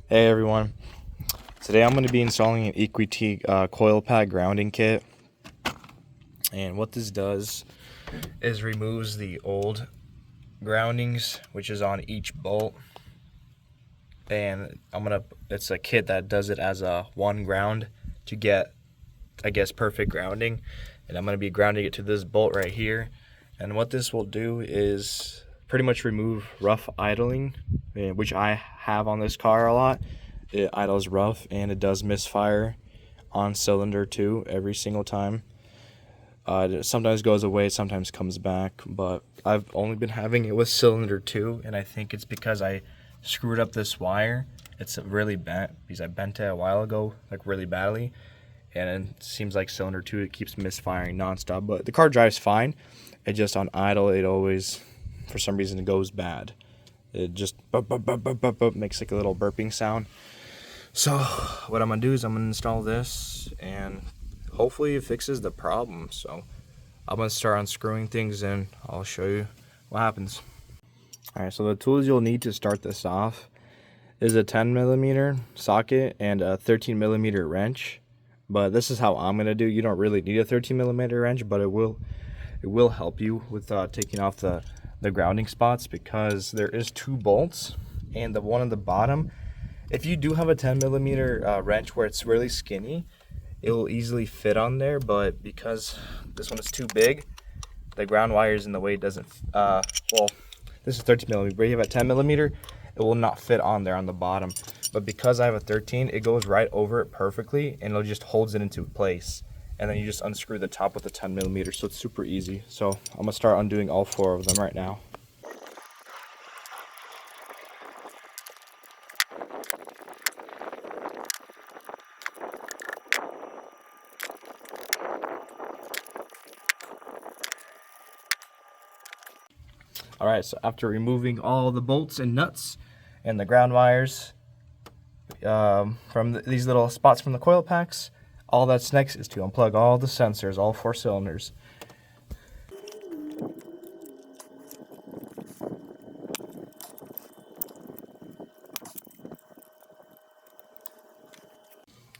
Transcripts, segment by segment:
Hey everyone, today I'm going to be installing an EQT coil pad grounding kit, and what this does is removes the old groundings which is on each bolt, and it's a kit that does it as a one ground to get, I guess, perfect grounding, and I'm going to be grounding it to this bolt right here. And what this will do is pretty much remove rough idling, which I have on this car a lot. It idles rough and it does misfire on cylinder 2 every single time. It sometimes goes away, sometimes comes back, but I've only been having it with cylinder 2, and I think it's because I screwed up this wire. It's really bent because I bent it a while ago, like really badly, and it seems like cylinder 2, it keeps misfiring nonstop. But the car drives fine. It just on idle, it always, for some reason, it goes bad. It just burp, burp, burp, burp, burp, burp, makes like a little burping sound. So what I'm gonna do is I'm gonna install this, and hopefully it fixes the problem. So I'm gonna start unscrewing things and I'll show you what happens. Alright, so the tools you'll need to start this off is a 10mm socket and a 13mm wrench. But this is how I'm gonna do. You don't really need a 13mm wrench, but it will help you with taking off the grounding spots, because there is 2 bolts, and the one on the bottom, if you do have a 10mm wrench where it's really skinny, it will easily fit on there, but because this one is too big, the ground wire is in the way. It doesn't, well, this is 13mm, but you have a 10mm, it will not fit on there on the bottom. But because I have a 13, it goes right over it perfectly, and it just holds it into place. And then you just unscrew the top with the 10mm, so it's super easy. So I'm gonna start undoing all 4 of them right now. Alright, so after removing all the bolts and nuts and the ground wires from these little spots from the coil packs, all that's next is to unplug all the sensors, all 4 cylinders.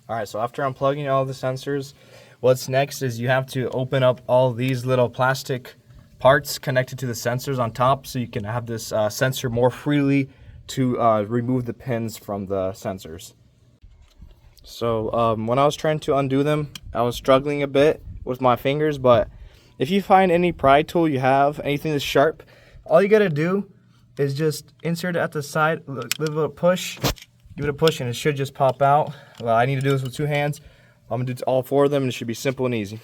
Alright, so after unplugging all the sensors, what's next is you have to open up all these little plastic parts connected to the sensors on top, so you can have this sensor more freely to remove the pins from the sensors. So when I was trying to undo them, I was struggling a bit with my fingers, but if you find any pry tool you have, anything that's sharp, all you gotta do is just insert it at the side, give it a push, and it should just pop out. Well, I need to do this with 2 hands. I'm gonna do all 4 of them, and it should be simple and easy.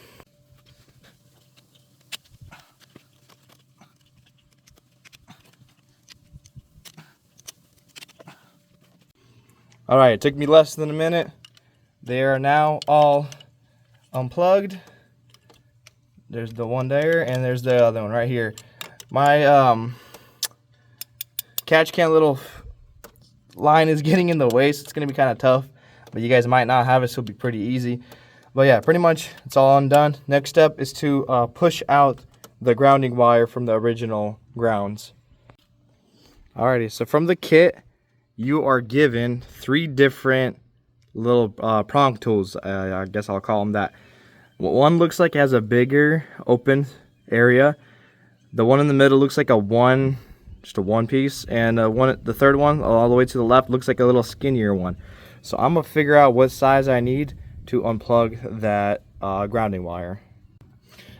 Alright, it took me less than a minute. They are now all unplugged. There's the one there, and there's the other one right here. My catch can little line is getting in the way, so it's going to be kind of tough. But you guys might not have it, so it'll be pretty easy. But yeah, pretty much it's all undone. Next step is to push out the grounding wire from the original grounds. Alrighty, so from the kit, you are given 3 different little prong tools. I guess I'll call them that. One looks like it has a bigger open area. The one in the middle looks like just a one piece, and the third one all the way to the left looks like a little skinnier one. So I'm gonna figure out what size I need to unplug that grounding wire.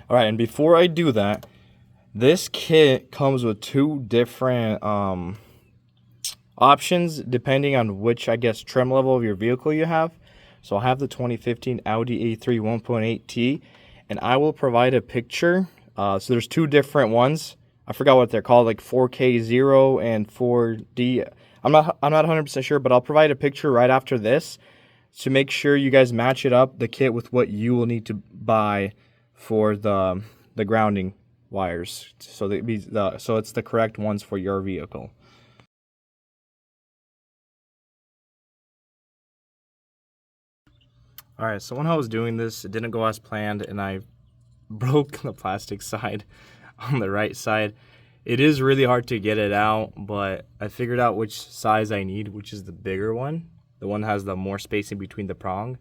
All right, and before I do that, this kit comes with 2 different options depending on which, I guess, trim level of your vehicle you have. So I have the 2015 Audi A3 1.8T, and I will provide a picture. So there's 2 different ones. I forgot what they're called, like 4K0 and 4D. I'm not 100% sure, but I'll provide a picture right after this to make sure you guys match it up, the kit, with what you will need to buy for the grounding wires, so so it's the correct ones for your vehicle. Alright, so when I was doing this, it didn't go as planned, and I broke the plastic side on the right side. It is really hard to get it out, but I figured out which size I need, which is the bigger one. The one that has the more spacing between the prong.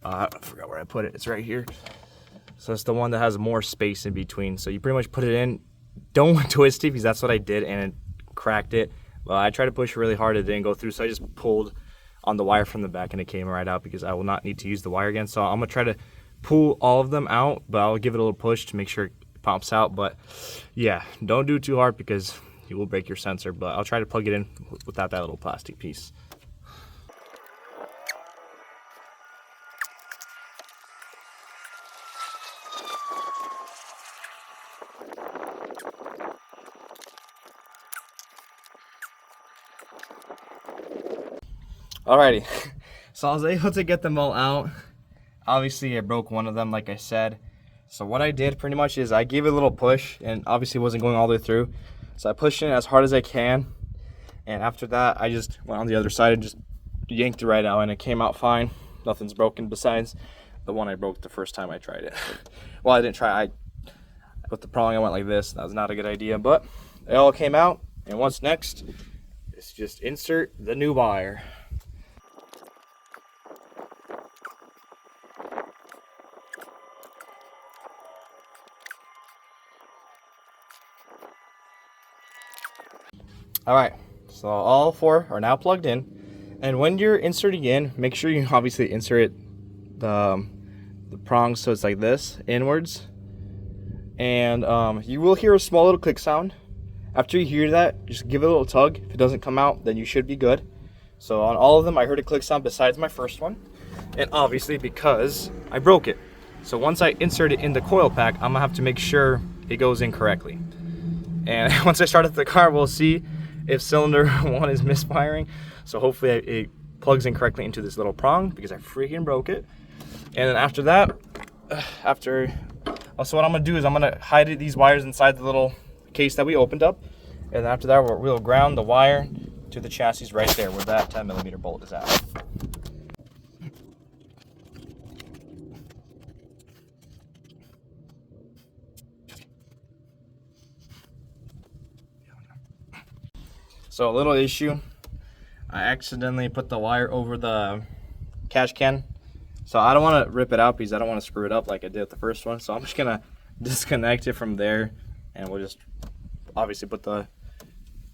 I forgot where I put it. It's right here. So it's the one that has more space in between. So you pretty much put it in. Don't twist it, because that's what I did, and it cracked it. Well, I tried to push really hard. It didn't go through, so I just pulled on the wire from the back, and it came right out, because I will not need to use the wire again. So I'm going to try to pull all of them out, but I'll give it a little push to make sure it pops out. But yeah, don't do it too hard, because you will break your sensor. But I'll try to plug it in without that little plastic piece. Alrighty, so I was able to get them all out. Obviously I broke one of them, like I said. So what I did pretty much is I gave it a little push, and obviously it wasn't going all the way through. So I pushed it as hard as I can, and after that I just went on the other side and just yanked it right out, and it came out fine. Nothing's broken besides the one I broke the first time I tried it. Well, I didn't try. With the prong I went like this. That was not a good idea, but it all came out. And what's next is just insert the new wire. Alright, so all 4 are now plugged in, and when you're inserting in, make sure you obviously insert the prongs so it's like this, inwards, and you will hear a small little click sound. After you hear that, just give it a little tug. If it doesn't come out, then you should be good. So on all of them I heard a click sound besides my first one, and obviously because I broke it. So once I insert it in the coil pack, I'm gonna have to make sure it goes in correctly. And once I start up the car, we'll see if cylinder 1 is misfiring. So hopefully it plugs in correctly into this little prong, because I freaking broke it. And then after that, so what I'm gonna do is I'm gonna hide these wires inside the little case that we opened up. And after that, we'll ground the wire to the chassis right there where that 10mm bolt is at. So a little issue, I accidentally put the wire over the catch can. So I don't want to rip it out, because I don't want to screw it up like I did with the first one. So I'm just gonna disconnect it from there, and we'll just obviously put the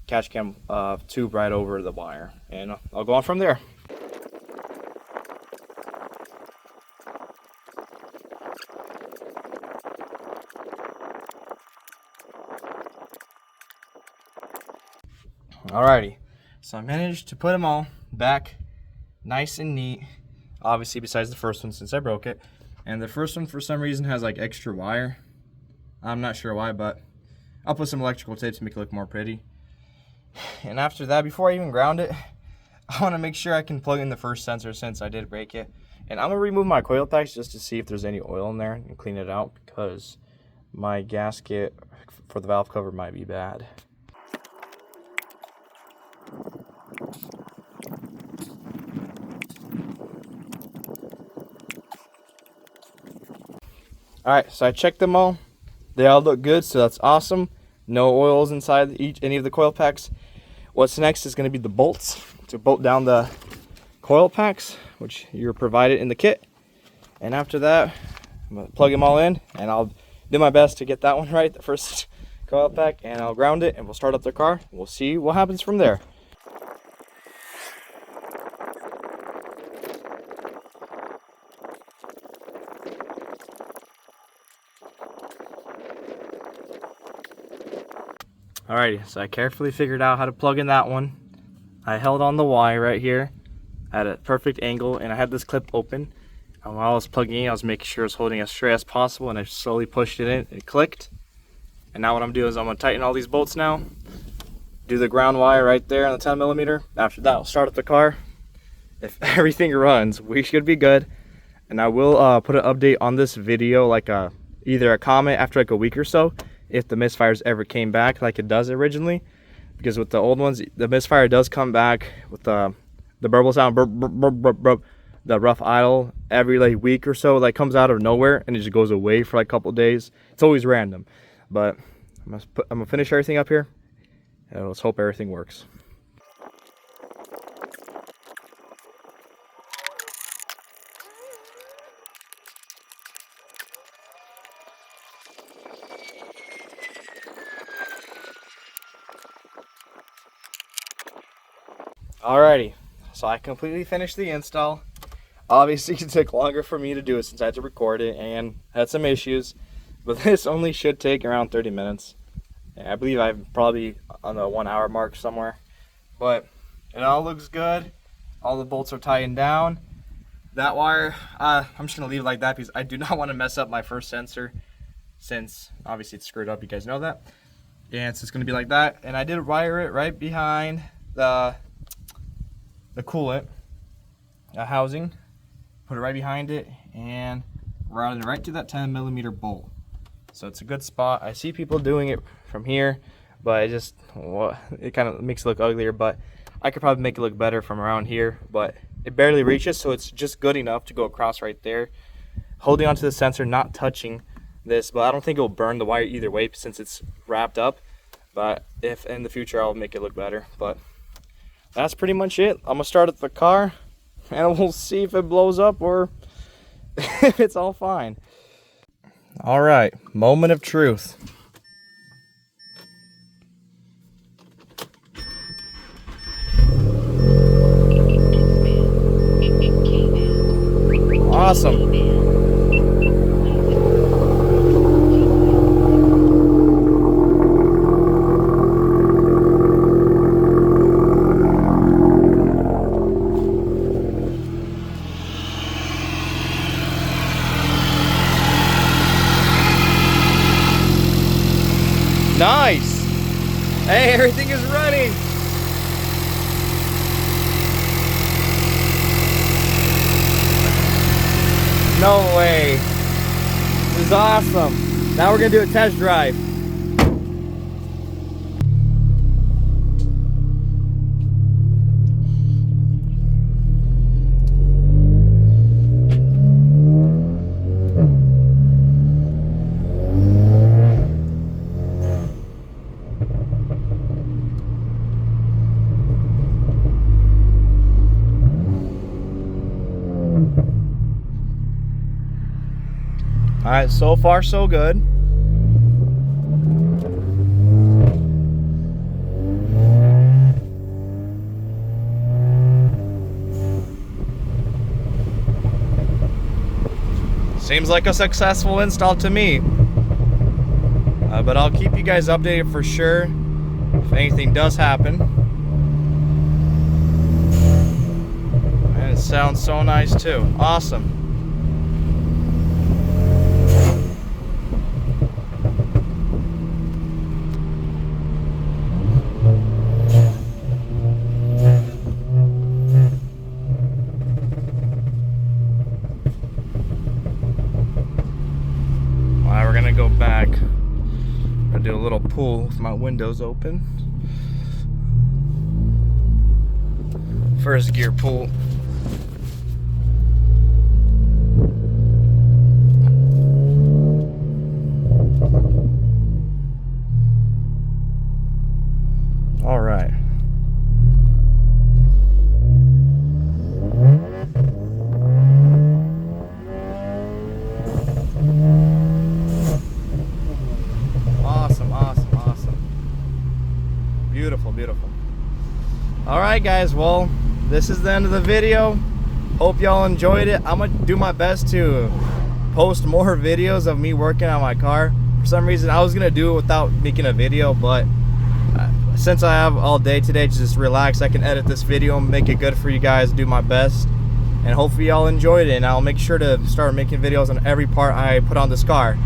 catch can tube right over the wire, and I'll go on from there. Alrighty, so I managed to put them all back nice and neat, obviously besides the first one since I broke it. And the first one for some reason has like extra wire. I'm not sure why, but I'll put some electrical tape to make it look more pretty. And after that, before I even ground it, I want to make sure I can plug in the first sensor since I did break it. And I'm going to remove my coil packs just to see if there's any oil in there and clean it out, because my gasket for the valve cover might be bad. Alright, so I checked them all. They all look good, so that's awesome. No oils inside any of the coil packs. What's next is going to be the bolts to bolt down the coil packs, which you're provided in the kit. And after that, I'm going to plug them all in, and I'll do my best to get that one right, the first coil pack, and I'll ground it, and we'll start up the car. We'll see what happens from there. Alrighty, so I carefully figured out how to plug in that one. I held on the wire right here at a perfect angle, and I had this clip open. And while I was plugging in, I was making sure it was holding as straight as possible, and I slowly pushed it in. It clicked. And now what I'm doing is I'm going to tighten all these bolts now. Do the ground wire right there on the 10mm. After that, I'll start up the car. If everything runs, we should be good. And I will put an update on this video, like either a comment after like a week or so, if the misfires ever came back like it does originally. Because with the old ones, the misfire does come back with the burble sound, burp, burp, burp, burp, burp, the rough idle every like week or so, like comes out of nowhere and it just goes away for like a couple days. It's always random, but I'm gonna finish everything up here, and let's hope everything works. Alrighty, so I completely finished the install. Obviously it took longer for me to do it since I had to record it and had some issues, but this only should take around 30 minutes. I believe I'm probably on the 1 hour mark somewhere, but it all looks good. All the bolts are tightened down. That wire, I'm just gonna leave it like that because I do not want to mess up my first sensor, since obviously it's screwed up, you guys know that. And so it's gonna be like that, and I did wire it right behind the coolant housing, put it right behind it, and routed it right to that 10mm bolt. So it's a good spot. I see people doing it from here, but it kind of makes it look uglier, but I could probably make it look better from around here, but it barely reaches, so it's just good enough to go across right there, holding onto the sensor, not touching this. But I don't think it will burn the wire either way since it's wrapped up, but if in the future I'll make it look better. But that's pretty much it. I'm gonna start at the car and we'll see if it blows up or if it's all fine. All right, moment of truth. Awesome. Nice. Hey, everything is running. No way. This is awesome. Now we're gonna do a test drive. All right, so far so good. Seems like a successful install to me. But I'll keep you guys updated for sure if anything does happen. And it sounds so nice too. Awesome. Go back. I do a little pull with my windows open. First gear pull. All right. Beautiful, beautiful. All right, guys, well, this is the end of the video. Hope y'all enjoyed it. I'm gonna do my best to post more videos of me working on my car. For some reason I was gonna do it without making a video, but since I have all day today to just relax, I can edit this video and make it good for you guys, do my best, and hopefully y'all enjoyed it. And I'll make sure to start making videos on every part I put on this car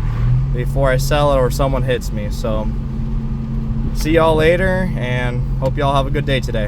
before I sell it or someone hits me. So see y'all later, and hope y'all have a good day today.